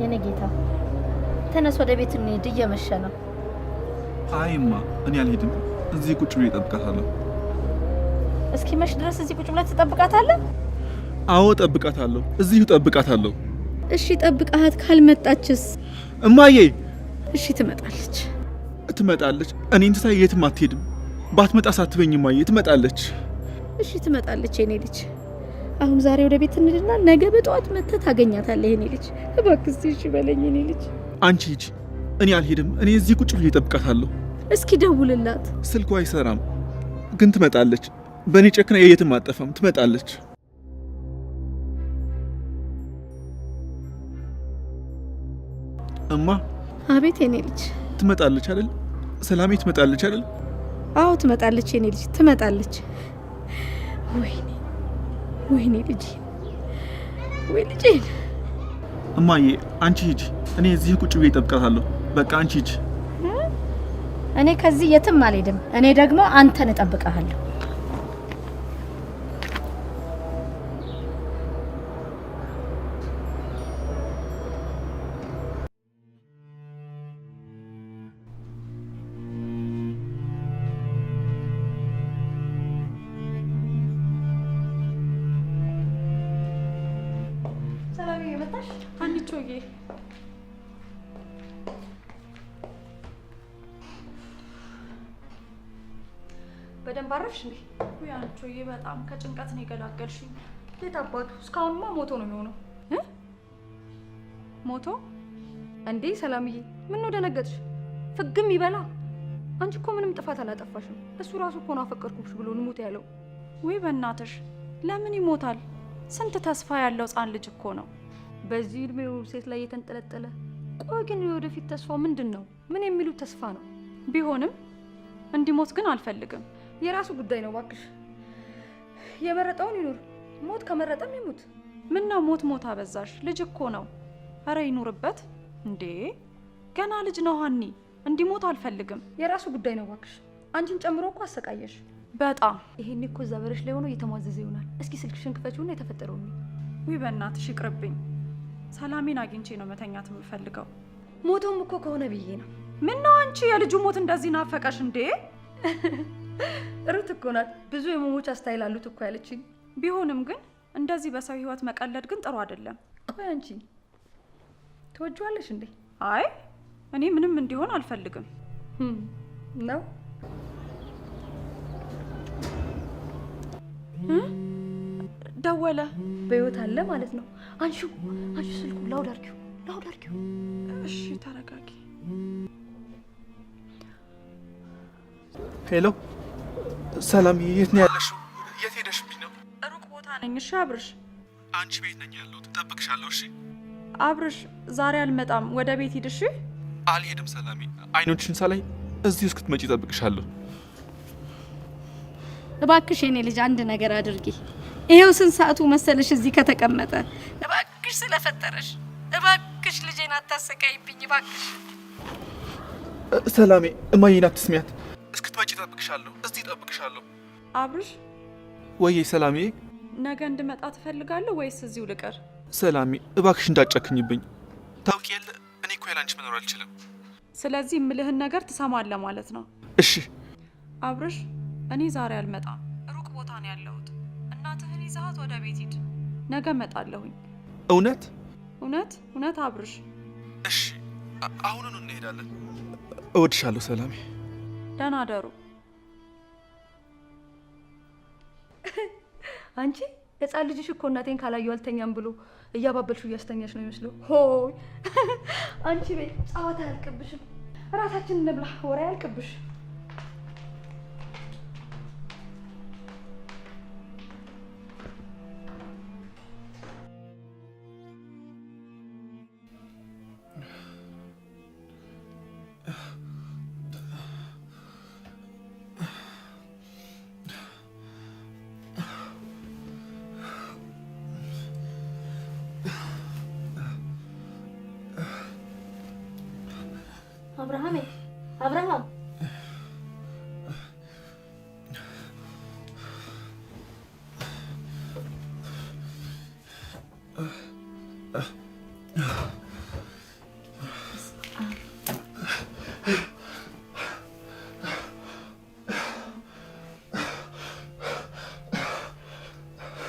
የኔ ጌታ ተነስ፣ ወደ ቤት እንሂድ፣ እየመሸ ነው። አይማ እኔ አልሄድም፣ እዚህ ቁጭ ብዬ እጠብቃታለሁ። እስኪ መሽ ድረስ እዚህ ቁጭ ብለህ ትጠብቃታለህ? አዎ እጠብቃታለሁ፣ እዚሁ እጠብቃታለሁ። እሺ ጠብቃት፣ ካልመጣችስ? እማዬ እሺ ትመጣለች። እኔን ትታ የትም አትሄድም። ባትመጣ ሳትበኝ እማዬ፣ ትመጣለች። እሺ ትመጣለች የኔ ልጅ። አሁን ዛሬ ወደ ቤት እንሂድና ነገ በጠዋት መጥተህ ታገኛታለህ የኔ ልጅ። እባክህ እሺ በለኝ የኔ ልጅ። አንቺ ሂጂ፣ እኔ አልሄድም። እኔ እዚህ ቁጭ ብዬ እጠብቃታለሁ። እስኪ ደውልላት። ስልኳ አይሰራም፣ ግን ትመጣለች። በእኔ ጨክና የትም አጠፋም፣ ትመጣለች። እማ። አቤት የኔ ልጅ። ትመጣለች አይደል? ሰላሜ ትመጣለች አይደል? አዎ ትመጣለች የኔ ልጅ፣ ትመጣለች። ወይኔ ልጄ፣ ወይ ልጄን። እማዬ አንቺ ሂጂ፣ እኔ እዚህ ቁጭ ብዬ እጠብቃታለሁ። በቃ አንቺ ሂጂ። እኔ ከዚህ የትም አልሄድም። እኔ ደግሞ አንተን እጠብቅሃለሁ። አንቺዬ በደንብ አረፍሽ እንዴ? ወይ አንቺዬ በጣም ከጭንቀት ነው የገላገልሽኝ። የት አባቱ? እስካሁንማ ሞቶ ነው የሚሆነው። ሞቶ እንዴ? ሰላምዬ ምን ነው ደነገጥሽ? ፍግም ይበላ። አንቺ እኮ ምንም ጥፋት አላጠፋሽም። እሱ ራሱ እኮ ነው አፈቀርኩሽ ብሎ ልሙት ያለው። ወይ በእናትሽ ለምን ይሞታል? ስንት ተስፋ ያለው ሕፃን ልጅ እኮ ነው። በዚህ እድሜው ሴት ላይ የተንጠለጠለ። ቆይ ግን የወደፊት ተስፋው ምንድን ነው? ምን የሚሉት ተስፋ ነው? ቢሆንም እንዲሞት ግን አልፈልግም። የራሱ ጉዳይ ነው እባክሽ። የመረጠውን ይኑር። ሞት ከመረጠም ይሙት። ምን ነው ሞት አበዛሽ? ልጅ እኮ ነው። አረ ይኑርበት እንዴ! ገና ልጅ ነው ሀኒ። እንዲሞት አልፈልግም። የራሱ ጉዳይ ነው እባክሽ። አንቺን ጨምሮ እኮ አሰቃየሽ በጣም። ይሄኔ እኮ እዛ በረሽ ላይ ሆኖ እየተሟዘዘ ይሆናል። እስኪ ስልክሽን ክፈችውና የተፈጠረውን ነው። ወይ በእናትሽ ይቅርብኝ። ሰላሜን አግኝቼ ነው መተኛት የምፈልገው። ሞቶም እኮ ከሆነ ብዬ ነው። ምን ነው አንቺ የልጁ ሞት እንደዚህ ናፈቀሽ እንዴ? ሩት እኮ ናት ብዙ የመሞቻ ስታይል አሉት እኮ ያለችኝ። ቢሆንም ግን እንደዚህ በሰው ህይወት መቀለድ ግን ጥሩ አይደለም። ቆይ አንቺ ትወጂዋለሽ እንዴ? አይ እኔ ምንም እንዲሆን አልፈልግም ነው። ደወለ። በህይወት አለ ማለት ነው። አንቺ ስልኩ ላውድ አድርጊው። ላውድ አድርጊው። እሺ ተረጋጊ። ሄሎ ሰላም፣ የት ነው ያለሽው? የት ሄደሽብኝ ነው? ሩቅ ቦታ ነኝ። እሺ አብርሽ። አንቺ ቤት ነኝ ያለሁት፣ እጠብቅሻለሁ። እሺ አብርሽ፣ ዛሬ አልመጣም። ወደ ቤት ሂድ። እሺ አልሄድም ሰላሜ፣ አይኖችሽን ሳላይ እዚህ እስክትመጪ እጠብቅሻለሁ። እባክሽ የኔ ልጅ አንድ ነገር አድርጊ። ይሄው ስንት ሰዓቱ መሰለሽ እዚህ ከተቀመጠ። እባክሽ ስለፈጠረሽ እባክሽ ልጄን አታሰቃይብኝ እባክሽ። ሰላሜ እማዬን አትስሚያት። እስክትመጪ እጠብቅሻለሁ፣ እዚህ እጠብቅሻለሁ። አብርሽ፣ ወይዬ ሰላሜ፣ ነገ እንድመጣ ትፈልጋለህ ወይስ እዚሁ ልቀር? ሰላሜ እባክሽ እንዳትጨክኝብኝ። ታውቂ የለ እኔ እኮ ያለ አንቺ መኖር አልችልም። ስለዚህ የምልህን ነገር ትሰማለህ ማለት ነው? እሺ አብርሽ፣ እኔ ዛሬ አልመጣም። ሩቅ ቦታ ነው ያለሁት። እናትህን ይዘሃት ወደ ቤት ሂድ። ነገ እመጣለሁኝ። እውነት እውነት እውነት አብርሽ። እሺ አሁኑኑ እንሄዳለን። እወድሻለሁ ሰላሜ። ደህና ደሩ። አንቺ ህፃን ልጅሽ እኮ እናቴን ካላየሁ አልተኛም ብሎ እያባበልሽው እያስተኛሽ ነው ይመስለው። ሆይ አንቺ ቤት ጨዋታ አያልቅብሽም። እራታችንን እንብላ፣ ወሬ አያልቅብሽ። አብርሃም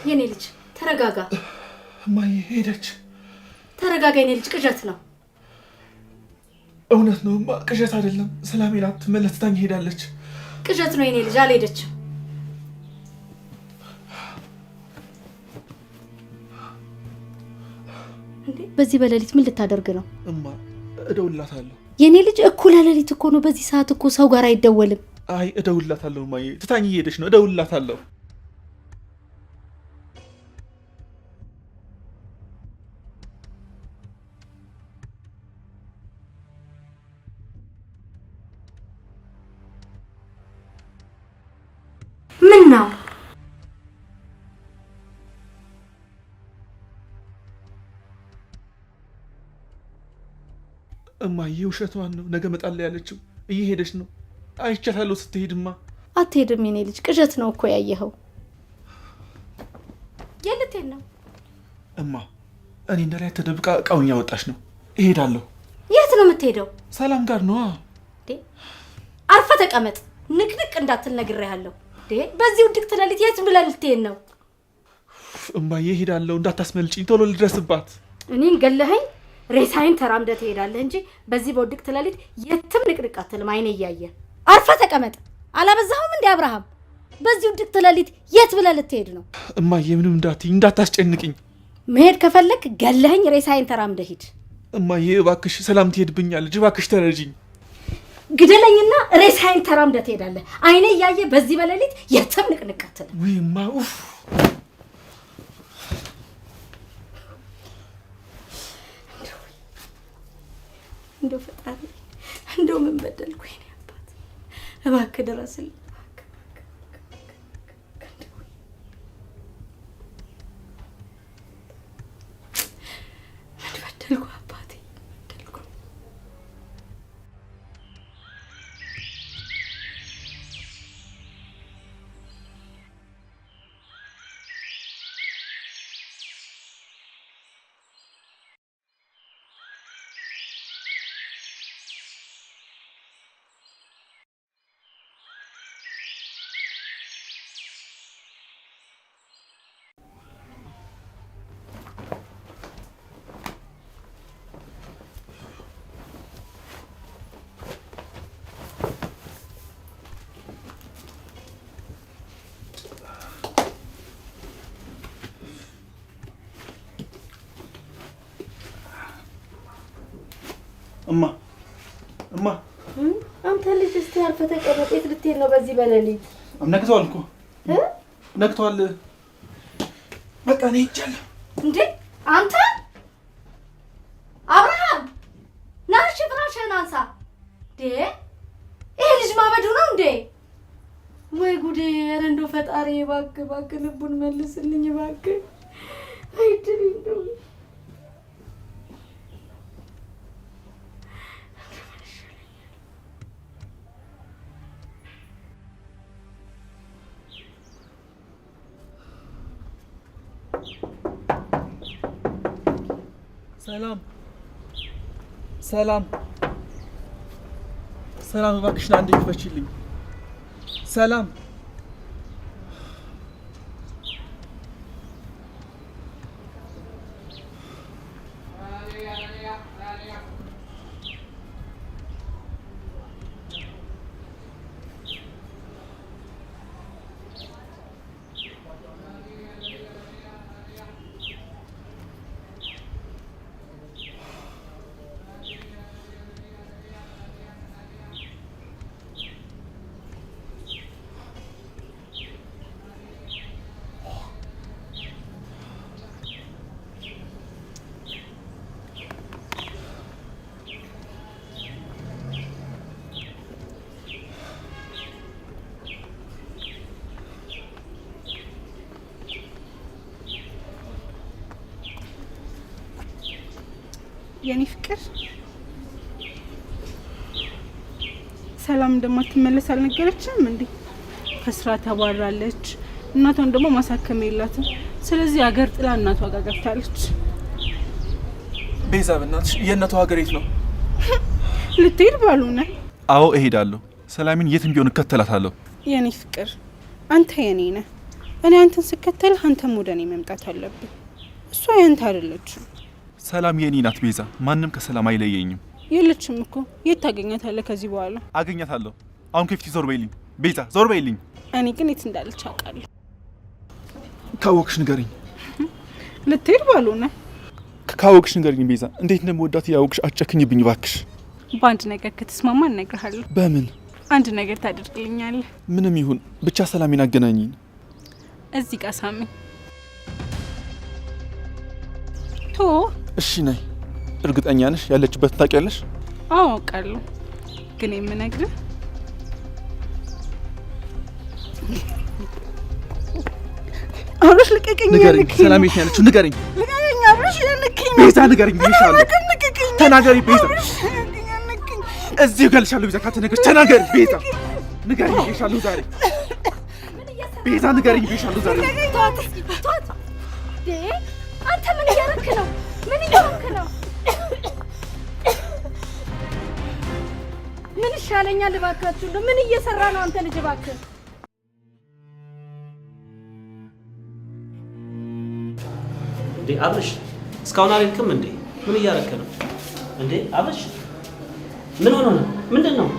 የኔ ልጅ ተረጋጋ። እማዬ ሄደች። ተረጋጋ የኔ ልጅ፣ ቅዠት ነው። እውነት ነው፣ ቅዠት አይደለም። ሰላሜ ናት፣ መለስታኝ ሄዳለች። ቅዠት ነው የኔ ልጅ፣ አልሄደችም። እንዴ በዚህ በሌሊት ምን ልታደርግ ነው? እማ እደውልላታለሁ። የኔ ልጅ እኩለ ሌሊት እኮ ነው። በዚህ ሰዓት እኮ ሰው ጋር አይደወልም። አይ እደውልላታለሁ እማዬ፣ ትታኝ ሄደች ነው። እደውልላታለሁ። ምን ነው እማዬ? ውሸቷን ነው። ነገ እመጣለሁ ያለችው እየሄደች ነው። አይቻታለሁ ስትሄድማ። አትሄድም የኔ ልጅ፣ ቅዠት ነው እኮ ያየኸው። የልትሄድ ነው እማ? እኔ እንደላይ ተደብቃ እቃውን ያወጣች ነው። እሄዳለሁ። የት ነው የምትሄደው? ሰላም ጋር ነዋ። አርፈ ተቀመጥ፣ ንቅንቅ እንዳትል ነግሬሃለሁ። በዚህ ውድቅት ሌሊት የት ብለን ልትሄድ ነው? እማዬ እሄዳለሁ፣ እንዳታስመልጭኝ። ቶሎ ልድረስባት። እኔን ገለኸኝ ሬሳዬን ተራምደህ ትሄዳለህ እንጂ በዚህ በውድቅት ሌሊት የትም ንቅንቅ አትልም። አይኔ እያየ አርፈ ተቀመጥ። አላበዛሁም እንዴ አብርሃም? በዚህ ውድቅት ሌሊት የት ብለህ ልትሄድ ነው? እማዬ ምንም እንዳትይኝ፣ እንዳታስጨንቅኝ። መሄድ ከፈለክ ገለኸኝ ሬሳዬን ተራምደህ ሂድ። እማዬ እባክሽ፣ ሰላም ትሄድብኛለች። እባክሽ ተረጂኝ። ግደለኝና ሬሳዬን ተራምደህ ትሄዳለህ። አይኔ እያየ በዚህ በሌሊት የትም ንቅንቅ አትልም። ወይማ ኡፍ እንደው ፈጣሪ እንደው ምን በደልኩ? የኔ አባት እባክህ ድረስልኝ። ምን በደልኩ አባቴ? በደልኩ። እማ አንተ ልጅ እስቲ አርፈህ ተቀመጥ። የት ልትሄድ ነው በዚህ በሌሊት? ነግቷል እኮ ነግቷል። በቃ እኔ ሄጃለሁ። እንዴ አንተ አብርሃም ና እሺ፣ ፍራሽህን አንሳ። ይሄ ልጅ ማበዱ ነው እንዴ? ወይ ጉዴ! ኧረ እንደው ፈጣሪ እባክህ ልቡን መልስልኝ እባክህ። አይድል እንደው ሰላም እባክሽን አንዴ ክፈችልኝ። ሰላም የኔ ፍቅር ሰላም እንደማትመለስ አልነገረችም እንዴ? ከስራ ተባራለች። እናቷን ደግሞ ማሳከም የላትም። ስለዚህ ሀገር ጥላ እናቷ ጋር ገብታለች። ቤዛ በእናትሽ የእናቷ ሀገር የት ነው? ልትሄድ ባልሆነ? አዎ እሄዳለሁ። ሰላሚን የትም ቢሆን እከተላታለሁ። የኔ ፍቅር አንተ የኔ ነህ። እኔ አንተን ስከተል አንተም ወደ እኔ መምጣት አለብህ። እሷ ያንተ አይደለችም። ሰላም የኔ ናት ቤዛ። ማንም ከሰላም አይለየኝም። የለችም እኮ። የት ታገኛታለህ ከዚህ በኋላ? አገኛታለሁ። አሁን ከፊት ዞር በይልኝ ቤዛ፣ ዞር በይልኝ። እኔ ግን የት እንዳለች አውቃለሁ። ካወቅሽ ንገሪኝ። ልትሄድ ባልሆነ? ካወቅሽ ንገሪኝ ቤዛ። እንዴት እንደምወዳት ያወቅሽ አትጨክኝብኝ እባክሽ። በአንድ ነገር ከተስማማ እነግርሃለሁ። በምን? አንድ ነገር ታደርግልኛለህ። ምንም ይሁን ብቻ ሰላሜን አገናኝኝ። እዚህ ጋር ሳሚ። እሺ ነይ። እርግጠኛ ነሽ ያለችበትን ታውቂያለሽ? አዎ አውቃለሁ። ግን የምነግርህ አብረሽ ልቀቀኝ። ንገሪኝ፣ ሰላም የት ነው ያለችው? ንገሪኝ። ልቀቀኝ አብረሽ፣ ልቀቀኝ ቤዛ፣ ንገሪኝ ብዬሻለሁ። ተናገሪ ቤዛ። እዚሁ እገልሻለሁ ቤዛ፣ ካተነገርሽ ተናገሪ ቤዛ። ንገሪኝ ብዬሻለሁ ዛሬ። ቤዛ ንገሪኝ ብዬሻለሁ ዛሬ። አንተ ምን እያደረክ ነው? ምን እያደረክ ነው? ምን ይሻለኛል እባካችሁ? ምን እየሰራ ነው አንተ ልጅ እባክህ? እንዴ አብርሽ እስካሁን አልሄድክም እንዴ? ምን እያደረክ ነው እንዴ አብርሽ? ምን ሆኖ ነው? ምንድን ነው?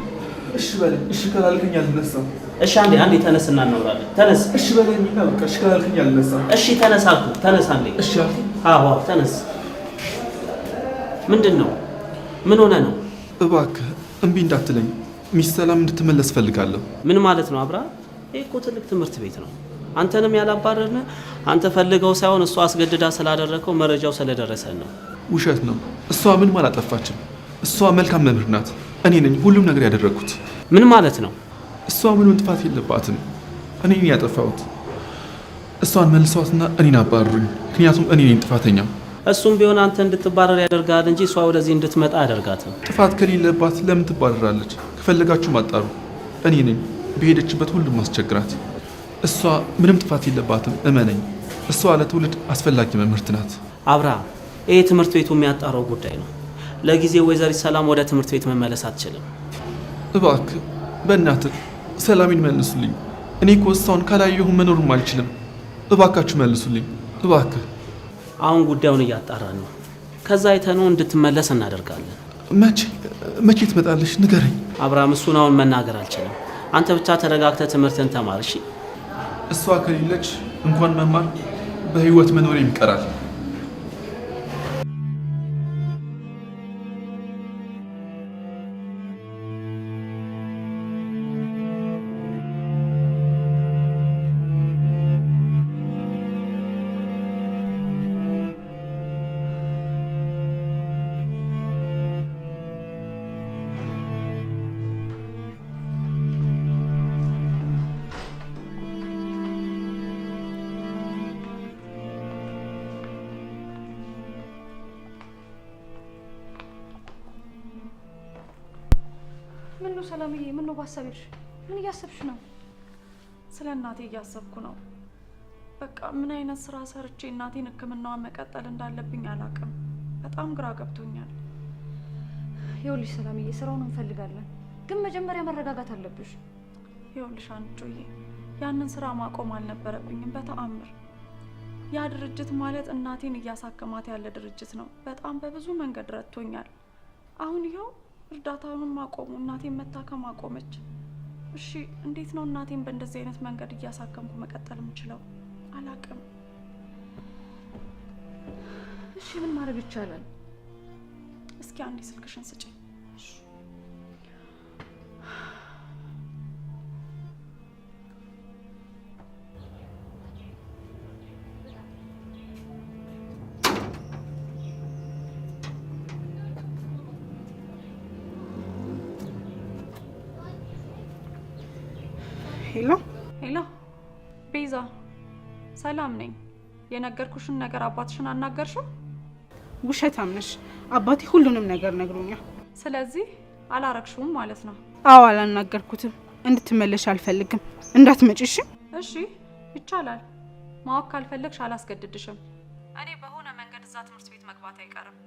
እሺ በለኝ። እሺ ካላልከኝ አልነሳም። እሺ አንዴ ተነስና እናወራለን። ተነስ። እሺ በለኝ። በቃ እሺ ካላልከኝ አልነሳም። እሺ ተነስ አልኩህ። ተነስ አንዴ። እሺ አልኩኝ። አዎ ተነስ። ምንድን ነው? ምን ሆነ ነው? እባክህ እምቢ እንዳትለኝ። ሚስት ሰላም እንድትመለስ ፈልጋለሁ። ምን ማለት ነው አብራ? ይሄ እኮ ትልቅ ትምህርት ቤት ነው። አንተንም ያላባረርነ አንተ ፈልገው ሳይሆን እሷ አስገድዳ ስላደረከው መረጃው ስለደረሰን ነው። ውሸት ነው። እሷ ምንም አላጠፋችም። እሷ መልካም መምህር ናት። እኔ ነኝ ሁሉም ነገር ያደረግኩት። ምን ማለት ነው? እሷ ምንም ጥፋት የለባትም። እኔ ነኝ ያጠፋሁት። እሷን መልሰዋትና እኔን አባረሩኝ። ምክንያቱም እኔ ነኝ ጥፋተኛ። እሱም ቢሆን አንተ እንድትባረር ያደርጋል እንጂ እሷ ወደዚህ እንድትመጣ አያደርጋትም። ጥፋት ከሌለባት ለምን ትባረራለች? ከፈለጋችሁ ማጣሩ። እኔ ነኝ በሄደችበት ሁሉም ማስቸግራት። እሷ ምንም ጥፋት የለባትም። እመነኝ። እሷ ለትውልድ አስፈላጊ መምህርት ናት። አብርሃም፣ ይሄ ትምህርት ቤቱ የሚያጣራው ጉዳይ ነው። ለጊዜው ወይዘሪት ሰላም ወደ ትምህርት ቤት መመለስ አትችልም። እባክህ በእናትህ ሰላሜን መልሱልኝ። እኔ እኮ እሷን ካላየሁ መኖርም አልችልም። እባካችሁ መልሱልኝ እባክህ። አሁን ጉዳዩን እያጣራን ነው። ከዛ አይተነው እንድትመለስ እናደርጋለን። መቼ ትመጣለሽ? ንገረኝ። አብርሃም፣ እሱን አሁን መናገር አልችልም። አንተ ብቻ ተረጋግተህ ትምህርትን ተማር እሺ? እሷ ከሌለች እንኳን መማር በህይወት መኖሬም ይቀራል። ነው ሰላምዬ? ምን ነው ባሳብሽ? ምን እያሰብሽ ነው? ስለ እናቴ እያሰብኩ ነው። በቃ ምን አይነት ስራ ሰርቼ እናቴን ሕክምናዋን መቀጠል እንዳለብኝ አላውቅም። በጣም ግራ ገብቶኛል። ይኸውልሽ ሰላምዬ፣ ስራውን እንፈልጋለን፣ ግን መጀመሪያ መረጋጋት አለብሽ። ይኸውልሽ አንቺዬ፣ ያንን ስራ ማቆም አልነበረብኝም በተአምር። ያ ድርጅት ማለት እናቴን እያሳከማት ያለ ድርጅት ነው። በጣም በብዙ መንገድ ረድቶኛል። አሁን ይኸው እርዳታውን ማቆሙ፣ እናቴን መታከም አቆመች። እሺ እንዴት ነው እናቴን በእንደዚህ አይነት መንገድ እያሳከምኩ መቀጠል የምችለው? አላውቅም። እሺ ምን ማድረግ ይቻላል? እስኪ አንዴ ስልክሽን ስጪኝ። ሄሎ ሄሎ፣ ቤዛ ሰላም ነኝ። የነገርኩሽን ነገር አባትሽን አናገርሽው? ውሸታም ነሽ። አባቴ ሁሉንም ነገር ነግሮኛል። ስለዚህ አላረግሽውም ማለት ነው? አዎ አላናገርኩትም። እንድትመለሽ አልፈልግም። እንዳትመጪሽ። እሺ ይቻላል። ማወቅ ካልፈለግሽ አላስገድድሽም። እኔ በሆነ መንገድ እዛ ትምህርት ቤት መግባት አይቀርም።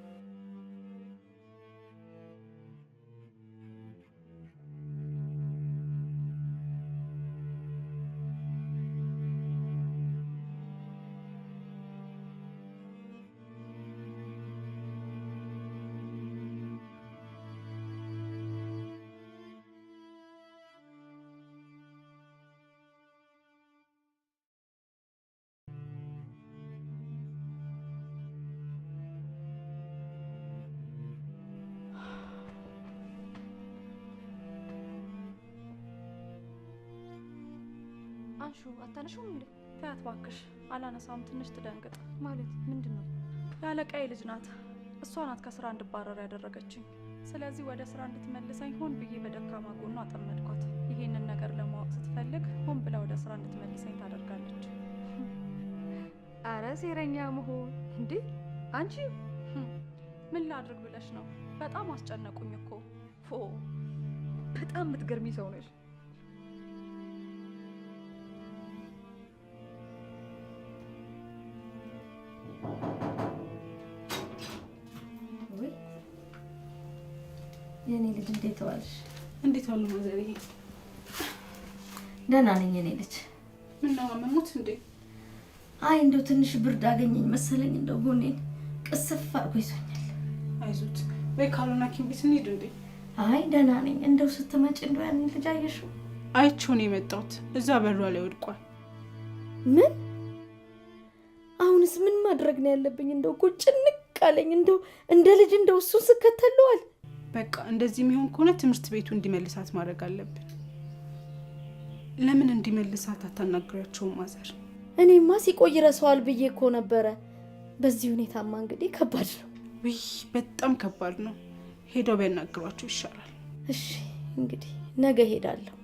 አንሹ አታነሽውም እንዴ? ተያት እባክሽ። አላነሳውም። ትንሽ ትደንግጥ። ማለት ምንድን ነው? ያለቃዬ ልጅ ናት። እሷ ናት ከስራ እንድባረር ያደረገችኝ። ስለዚህ ወደ ስራ እንድትመልሰኝ ሆን ብዬ በደካማ ጎኗ አጠመድኳት። ይሄንን ነገር ለማወቅ ስትፈልግ ሆን ብላ ወደ ስራ እንድትመልሰኝ ታደርጋለች። አረ ሴረኛ መሆን እንዴ! አንቺ ምን ላድርግ ብለሽ ነው? በጣም አስጨነቁኝ እኮ። በጣም የምትገርሚ ሰው ነሽ። የኔ ልጅ እንዴት ዋልሽ? እንዴት ዋሉ ማዘርዬ? ደህና ነኝ የኔ ልጅ። ምን ነው አመሙት እንዴ? አይ እንደው ትንሽ ብርድ አገኘኝ መሰለኝ፣ እንደው ጎኔን ቅስፍ አድርጎ ይዞኛል። አይዞት ወይ ካልሆነ ሐኪም ቤት እንሂድ እንዴ? አይ ደህና ነኝ። እንደው ስትመጪ እንደው ያንን ልጅ አየሽው? አይቼው ነው የመጣሁት። እዛ በሯ ላይ ወድቋል። ምን? አሁንስ ምን ማድረግ ነው ያለብኝ? እንደው ቁጭንቅ አለኝ። እንደው እንደ ልጅ እንደው እሱን ስከተለዋል። በቃ እንደዚህ የሚሆን ከሆነ ትምህርት ቤቱ እንዲመልሳት ማድረግ አለብን። ለምን እንዲመልሳት አታናግሪያቸውም ማዘር? እኔማ ሲቆይ ረሰዋል ብዬ እኮ ነበረ። በዚህ ሁኔታማ እንግዲህ ከባድ ነው። ውይ በጣም ከባድ ነው። ሄደው ቢያናግሯቸው ይሻላል። እሺ እንግዲህ ነገ ሄዳለሁ።